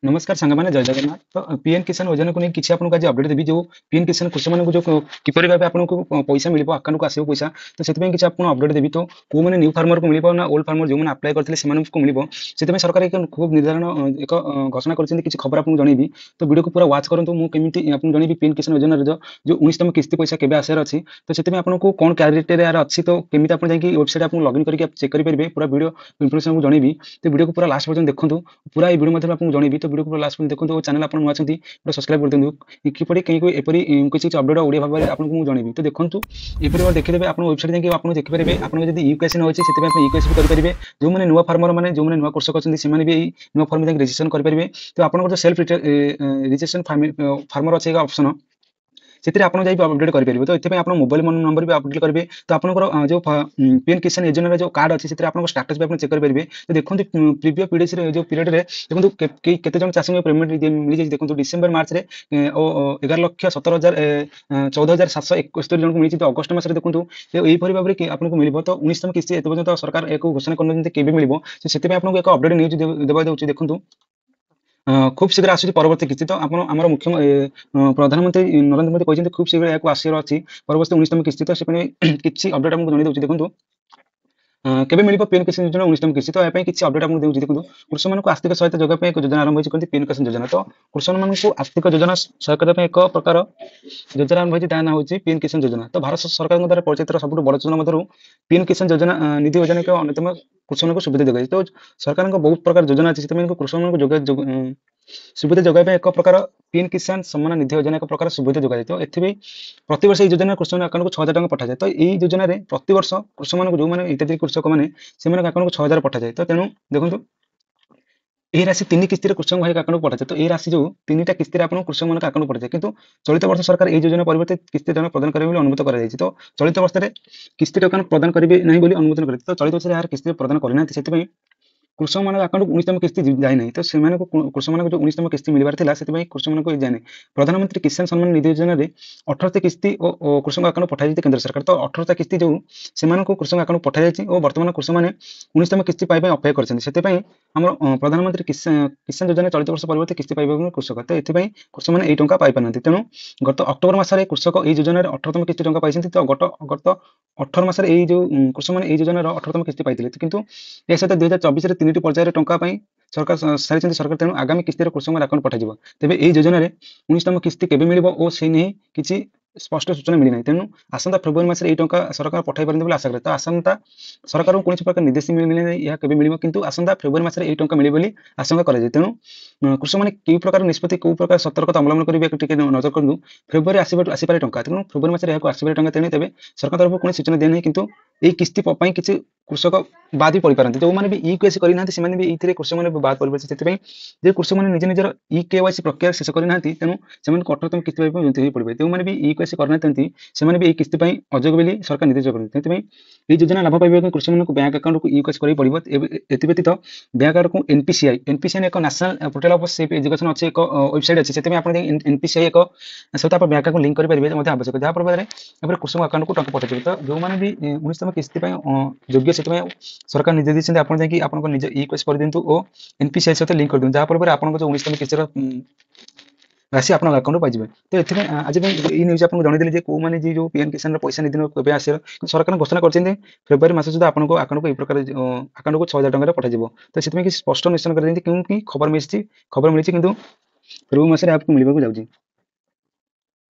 नमस्कार सांगमाने जय जगन्नाथ तो पीएम किसान योजना को नहीं किसी आपको आज अपडेट देवी जो पीएम किसान कृषि मान जो किपर भाव आपको पैसा मिल अकाउंट को आसो पैसा तो से किसी आपको अपडेट देवी तो कौ मैंने न्यू फार्मर को मिल ना ओल्ड फार्मर जो मैंने अप्लाई करते मिल से सरकार एक खूब निर्धारण एक घोषणा कर खबर आपको जनइबी तो वीडियो को पूरा वाच करूँ मुझे आपको जनइबी पीएम किसान योजना जो 19तम किस्ती पैसा केवे आसार अच्छी तो से आपको कौन क्राइटेरिया अच्छी तो केमी आप वेबसाइट आपको लॉगिन करके चेक करेंगे पूरा वीडियो इन्फॉर्मेशन को जनइबी तो वीडियो को पूरा लास्ट पर्यटन देखो पूरा ये वीडियो आपको जनइबी तो वीडियो को लास्ट पर्यटन देखो चैनल आप नुआ सब्सक्राइब कर दिखाँ किपरि कहीं एपरी किसी अपडेट ओडिया भाव में आपको जनइबी तो देखो ये देखिए आप वेबसाइट जाकि आप देखिपारे आपको जब यूकेसी न होती है यूकेसी भी करेंगे जो मैंने नुआ फार्मर मैंने जो नुआ कृषक अच्छे से भी नुआ फार्म रजिस्ट्रेशन करेंगे तो आप सेल्फ रजिस्ट्रेशन फार्मर अच्छे ऑप्शन से आप अपडेट करेंगे तो ये आप मोबाइल नंबर भी अपडेट करेंगे तो आप जो पीएम किसान योजना जो कार्ड अच्छी से आप स्टाटस भी आप चेक करेंगे तो देखो प्रीवियस पीडीसी जो पीरियड में देखो केते जन चाषी पेमेंट मिल जाए देखो डिसेम्बर मार्च में 11,17,14,771 जन को मिली तो अगस्ट मस देखो यही भाव में आपको मिल तो 19तम किस्ती एत पर्यटन सरकार एक घोषणा कर मिल से आपको एक अपडेट न्यूज देवा दूसरी देखो खूब शीघ्र आसूँ परवर्ती किस्ती तो आम मुख्य प्रधानमंत्री नरेंद्र मोदी कहते खूब शीघ्र यहाँ आसर अच्छी परवर्ती 19तम किस्ती तो किसी अपडेट आमको जन दूसरी देखो केबे मिल पीएम किसान योजना 19तम किस्ती तो यहाँ किसी अपडेट आमको दूसरी देखो कृषक को आर्थिक सहायता जगह एक योजना आरंभ होती पीएम किसान योजना तो कृषक को आर्थिक योजना सहायता एक प्रकार योजना आरंभ होती ना हूँ पीएम किसान योजना तो भारत सरकार द्वारा परिचालित सब बड़ योजना मध्य पीएम किसान योजना निधि योजना एक अन्यतम कृषक को सुविधा जगह तो सरकार बहुत प्रकार योजना अच्छी कृषक सुविधा जगह एक प्रकार पीएम किसान सम्मान निधि योजना एक प्रकार सुविधा जगह तो ये प्रतिवर्ष योजना कृषक अकाउंट को 6,000 टका पठाए तो यही योजना प्रतिवर्ष कृषक मान जो मैंने हिताधिकारी कृषक मैंने अकाउंट को 6,000 पठाए तो तेणु देखो यही राशि 3 किस्ती कृषक भाई अकाउंट को पठाए तो यही राशि जो 3टा किस्ती कृषक मान अकाउंट पठाए किंतु चलित वर्ष सरकार यह योजना परिवर्तित किस्ती टका प्रदान करेंगे अनुमति कर तो चलित वर्ष में किस्ती टका प्रदान करेंगे ना अनुमोदन कर तो चलित वर्ष यार किस्ती प्रदान करना से कृषक मान अकाउंट को 19तम किस्ती जाए नहीं तो कृषक मान जो 19तम किस्ती मिलवार था से कृषक मान जाए नहीं प्रधानमंत्री किसान सम्मान निधि योजना 18टा किस्ती और कृषक अकाउंट पठाई केंद्र सरकार तो 18टा किस्ती जो से कृषक अकाउंट पठाई और बर्तमान कृषक मैंने 19तम किस्ती पाइबा अपेक्षा कर प्रधानमंत्री किसान योजना चलित वर्ष परिवर्तित किस्ती पाइबा कृषक तो ये कृषक मैंने यही टंका पाई पारना तेणु गत अक्टोबर मसरे कृषक यही योजना 18तम किस्ती टंका पाई तो गत 18 मसरे यही जो कृषक मैंने योजना 18तम किस्ती पाई तो या सहित 2024 3टी पर्यायर टंका सरकार सारी सरकार तेणु आगामी किस्ती कृषक अकाउंट पठाई तेज यही योजना 19तम किस्ती केवे मिल और से नहीं किसी स्पष्ट सूचना मिलना तेणु आसंता फेब्रुआरी मस टंका सरकार पठाई पारे आशा करें तो आसंता सरकार को कौन प्रकार निर्देश मिलना यह केवे मिल किंतु आसंता फेब्रुआरी मस टंका मिले आशंका कर तेणु कृषक मैंने कई प्रकार निष्पत्ति कौ प्रकार सतर्कता अवलंबन करेंगे नजर करूँ फेब्रुआरी आसपारे टंका तेणु फेब्रुआरी मस आसपारे टंका तेणु तेज सरकार तरफ कौन सूचना दिया नहीं किंतु यही किस्ती किसी कृषक बाद भी पड़ पारती जो मैंने भी ईकेसी करना भी ये कृषक मैंने बाद पड़ पारे जो कृषक मैंने निज निजर ईकेवाईसी प्रक्रिया शेष करना तेणु से 18तम किस्ती पड़े जो मैंने भी ईकेसी करना से भी किस्ती अजोग बोली सरकार निर्देश करते ये योजना लाभ पाइबा कृषक मान बैंक अकाउंट को ईकेसी कर पड़ो व्यतीत बैंक अकाउंट को एनपीसीआई एक national portal of safe education अच्छे एक वेबसाइट अच्छी से एनपीसीआई एक सहित आप बैंक अकाउंट लिंक करेंगे आवश्यक जहाँफल कृषक अकाउंट को टंका पठाई तो जो मैंने भी 19तम किस्ती योग्य से सरकार निर्देश देते आप निज ईकेसी कर दिंतु और एनपीसीआई सहित लिंक कर दिखाँ जहाँफल आप जो 19तम किस्तीर राशि आप अकाउंट पाइबे तो ये आज ये न्यूज आपको जनईदे कौ मैंने जो पीएम किसान पैसा निधि आस सरकार घोषणा कर फेब्रुआरी मस सुधा आपको अकाउंट को ये प्रकार अकाउंट को 6,000 टका पठाई तो से स्पष्ट निश्चय कर क्योंकि खबर मिली कि फेब्रुआरी मस आपको मिलवा जाऊँगी।